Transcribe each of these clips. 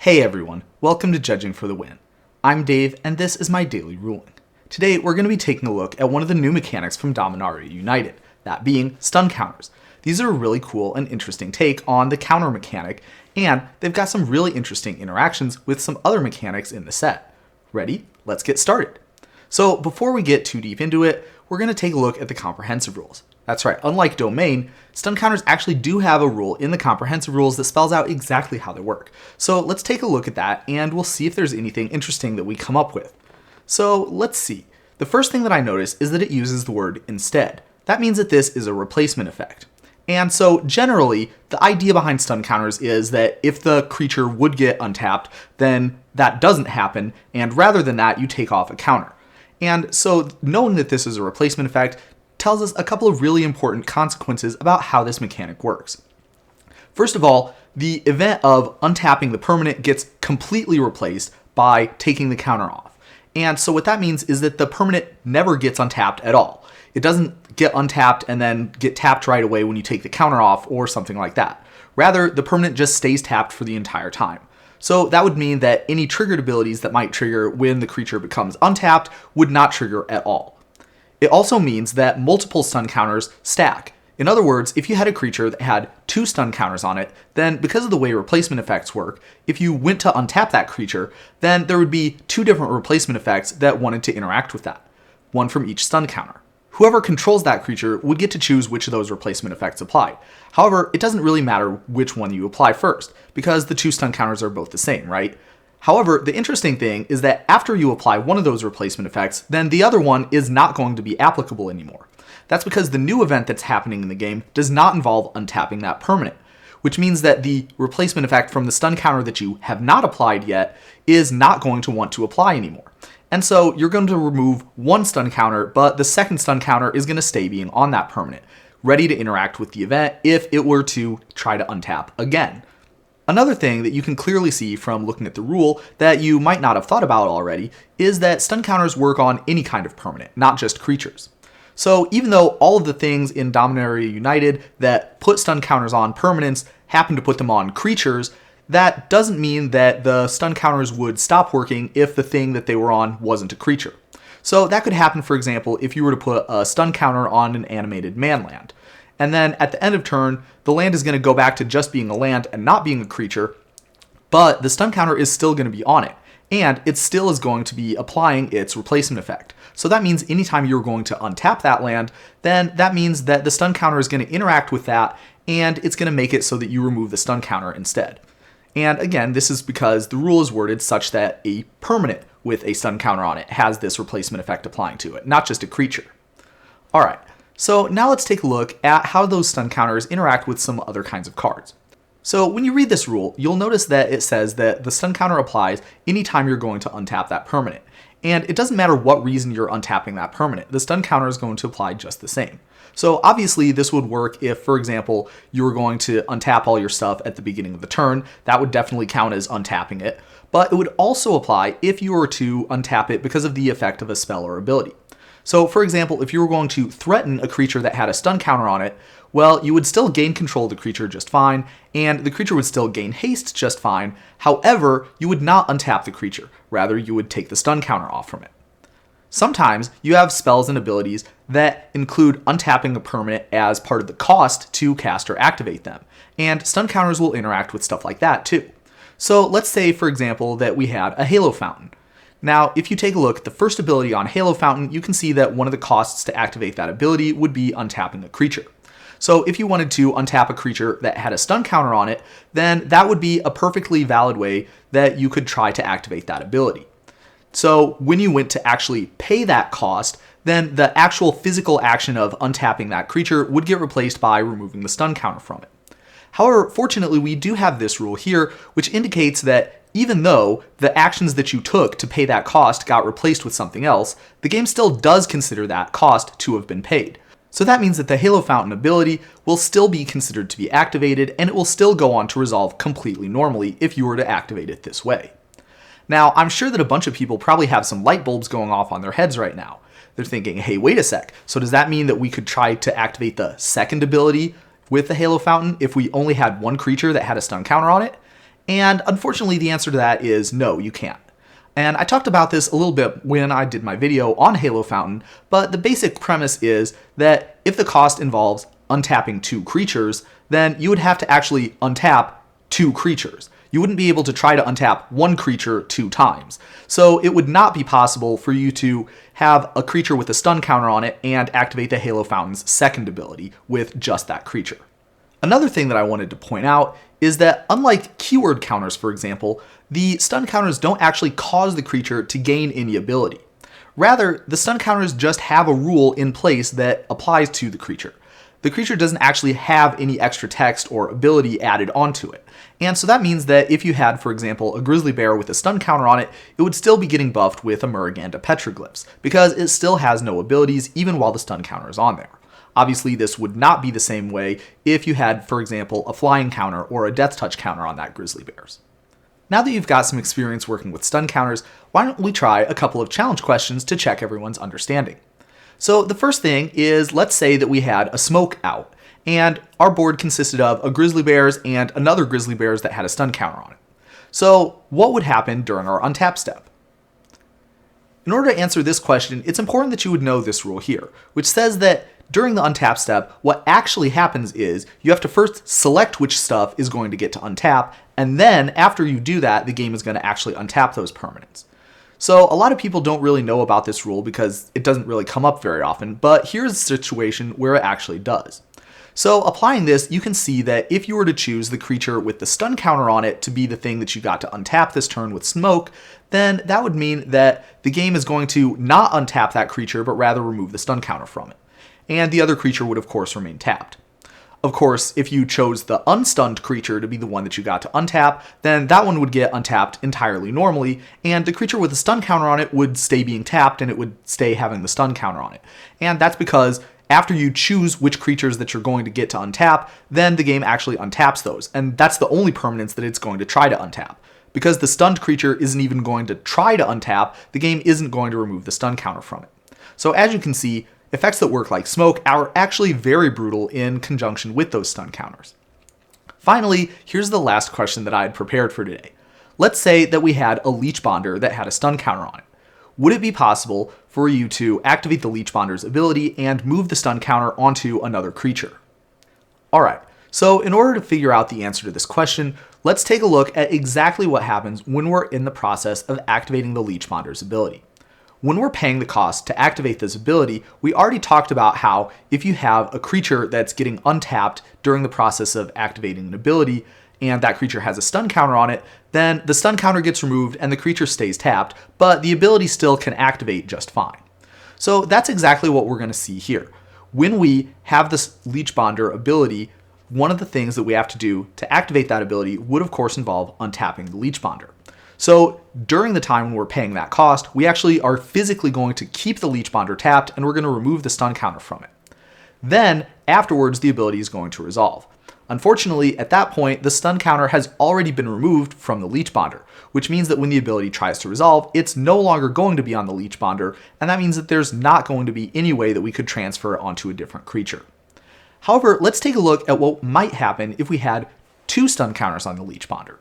Hey everyone, welcome to Judging for the Win. I'm Dave, and this is my daily ruling. Today, we're going to be taking a look at one of the new mechanics from Dominaria United, that being stun counters. These are a really cool and interesting take on the counter mechanic, and they've got some really interesting interactions with some other mechanics in the set. Ready? Let's get started. So before we get too deep into it, we're going to take a look at the comprehensive rules. That's right, unlike Domain, stun counters actually do have a rule in the comprehensive rules that spells out exactly how they work. So let's take a look at that and we'll see if there's anything interesting that we come up with. So let's see. The first thing that I notice is that it uses the word instead. That means that this is a replacement effect. And so generally, the idea behind stun counters is that if the creature would get untapped, then that doesn't happen, and rather than that, you take off a counter. And so knowing that this is a replacement effect tells us a couple of really important consequences about how this mechanic works. First of all, the event of untapping the permanent gets completely replaced by taking the counter off. And so what that means is that the permanent never gets untapped at all. It doesn't get untapped and then get tapped right away when you take the counter off or something like that. Rather, the permanent just stays tapped for the entire time. So that would mean that any triggered abilities that might trigger when the creature becomes untapped would not trigger at all. It also means that multiple stun counters stack. In other words, if you had a creature that had 2 stun counters on it, then because of the way replacement effects work, if you went to untap that creature, then there would be 2 different replacement effects that wanted to interact with that, one from each stun counter. Whoever controls that creature would get to choose which of those replacement effects apply. However, it doesn't really matter which one you apply first, because the 2 stun counters are both the same, right? However, the interesting thing is that after you apply one of those replacement effects, then the other one is not going to be applicable anymore. That's because the new event that's happening in the game does not involve untapping that permanent, which means that the replacement effect from the stun counter that you have not applied yet is not going to want to apply anymore. And so you're going to remove one stun counter, but the second stun counter is going to stay being on that permanent, ready to interact with the event if it were to try to untap again. Another thing that you can clearly see from looking at the rule that you might not have thought about already is that stun counters work on any kind of permanent, not just creatures. So even though all of the things in Dominaria United that put stun counters on permanents happen to put them on creatures, that doesn't mean that the stun counters would stop working if the thing that they were on wasn't a creature. So that could happen, for example, if you were to put a stun counter on an animated man land. And then at the end of turn, the land is going to go back to just being a land and not being a creature, but the stun counter is still going to be on it, and it still is going to be applying its replacement effect. So that means anytime you're going to untap that land, then that means that the stun counter is going to interact with that, and it's going to make it so that you remove the stun counter instead. And again, this is because the rule is worded such that a permanent with a stun counter on it has this replacement effect applying to it, not just a creature. Alright. So now let's take a look at how those stun counters interact with some other kinds of cards. So when you read this rule, you'll notice that it says that the stun counter applies anytime you're going to untap that permanent. And it doesn't matter what reason you're untapping that permanent, the stun counter is going to apply just the same. So obviously this would work if, for example, you were going to untap all your stuff at the beginning of the turn. That would definitely count as untapping it. But it would also apply if you were to untap it because of the effect of a spell or ability. So, for example, if you were going to threaten a creature that had a stun counter on it, well, you would still gain control of the creature just fine, and the creature would still gain haste just fine. However, you would not untap the creature. Rather, you would take the stun counter off from it. Sometimes you have spells and abilities that include untapping a permanent as part of the cost to cast or activate them, and stun counters will interact with stuff like that too. So let's say, for example, that we had a Halo Fountain. Now, if you take a look at the first ability on Halo Fountain, you can see that one of the costs to activate that ability would be untapping a creature. So if you wanted to untap a creature that had a stun counter on it, then that would be a perfectly valid way that you could try to activate that ability. So when you went to actually pay that cost, then the actual physical action of untapping that creature would get replaced by removing the stun counter from it. However, fortunately, we do have this rule here, which indicates that even though the actions that you took to pay that cost got replaced with something else, the game still does consider that cost to have been paid. So that means that the Halo Fountain ability will still be considered to be activated, and it will still go on to resolve completely normally if you were to activate it this way. Now, I'm sure that a bunch of people probably have some light bulbs going off on their heads right now. They're thinking, hey, wait a sec, so does that mean that we could try to activate the second ability with the Halo Fountain if we only had one creature that had a stun counter on it? And unfortunately, the answer to that is no, you can't. And I talked about this a little bit when I did my video on Halo Fountain, but the basic premise is that if the cost involves untapping 2 creatures, then you would have to actually untap 2 creatures. You wouldn't be able to try to untap 1 creature 2 times. So it would not be possible for you to have a creature with a stun counter on it and activate the Halo Fountain's second ability with just that creature. Another thing that I wanted to point out is that unlike keyword counters, for example, the stun counters don't actually cause the creature to gain any ability. Rather, the stun counters just have a rule in place that applies to the creature. The creature doesn't actually have any extra text or ability added onto it. And so that means that if you had, for example, a grizzly bear with a stun counter on it, it would still be getting buffed with a Muruganda Petroglyphs, because it still has no abilities even while the stun counter is on there. Obviously, this would not be the same way if you had, for example, a flying counter or a death touch counter on that grizzly bears. Now that you've got some experience working with stun counters, why don't we try a couple of challenge questions to check everyone's understanding. So the first thing is, let's say that we had a smoke out, and our board consisted of a grizzly bears and another grizzly bears that had a stun counter on it. So what would happen during our untap step? In order to answer this question, it's important that you would know this rule here, which says that during the untap step, what actually happens is you have to first select which stuff is going to get to untap, and then after you do that, the game is going to actually untap those permanents. So a lot of people don't really know about this rule because it doesn't really come up very often, but here's a situation where it actually does. So applying this, you can see that if you were to choose the creature with the stun counter on it to be the thing that you got to untap this turn with smoke, then that would mean that the game is going to not untap that creature, but rather remove the stun counter from it. And the other creature would of course remain tapped. Of course, if you chose the unstunned creature to be the one that you got to untap, then that one would get untapped entirely normally, and the creature with the stun counter on it would stay being tapped and it would stay having the stun counter on it. And that's because after you choose which creatures that you're going to get to untap, then the game actually untaps those, and that's the only permanence that it's going to try to untap. Because the stunned creature isn't even going to try to untap, the game isn't going to remove the stun counter from it. So as you can see, effects that work like smoke are actually very brutal in conjunction with those stun counters. Finally, here's the last question that I had prepared for today. Let's say that we had a Leech Bonder that had a stun counter on it. Would it be possible for you to activate the Leech Bonder's ability and move the stun counter onto another creature? Alright, so in order to figure out the answer to this question, let's take a look at exactly what happens when we're in the process of activating the Leech Bonder's ability. When we're paying the cost to activate this ability, we already talked about how if you have a creature that's getting untapped during the process of activating an ability, and that creature has a stun counter on it, then the stun counter gets removed and the creature stays tapped, but the ability still can activate just fine. So that's exactly what we're going to see here. When we have this Leech Bonder ability, one of the things that we have to do to activate that ability would of course involve untapping the Leech Bonder. So during the time when we're paying that cost, we actually are physically going to keep the Leech Bonder tapped and we're going to remove the stun counter from it. Then afterwards, the ability is going to resolve. Unfortunately, at that point, the stun counter has already been removed from the Leech Bonder, which means that when the ability tries to resolve, it's no longer going to be on the Leech Bonder, and that means that there's not going to be any way that we could transfer it onto a different creature. However, let's take a look at what might happen if we had 2 stun counters on the Leech Bonder.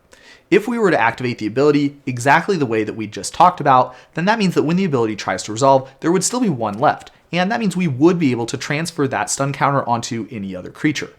If we were to activate the ability exactly the way that we just talked about, then that means that when the ability tries to resolve, there would still be 1 left, and that means we would be able to transfer that stun counter onto any other creature.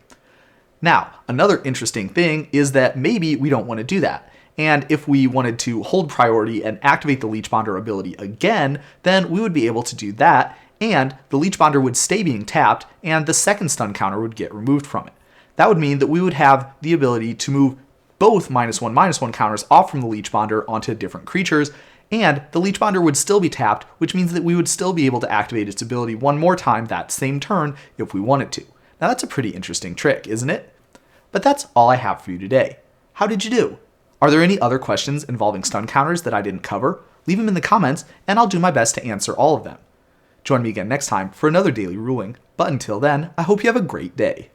Now, another interesting thing is that maybe we don't want to do that, and if we wanted to hold priority and activate the Leech Bonder ability again, then we would be able to do that, and the Leech Bonder would stay being tapped, and the second stun counter would get removed from it. That would mean that we would have the ability to move both -1/-1 counters off from the Leech Bonder onto different creatures, and the Leech Bonder would still be tapped, which means that we would still be able to activate its ability one more time that same turn if we wanted to. Now that's a pretty interesting trick, isn't it? But that's all I have for you today. How did you do? Are there any other questions involving stun counters that I didn't cover? Leave them in the comments, and I'll do my best to answer all of them. Join me again next time for another daily ruling, but until then, I hope you have a great day.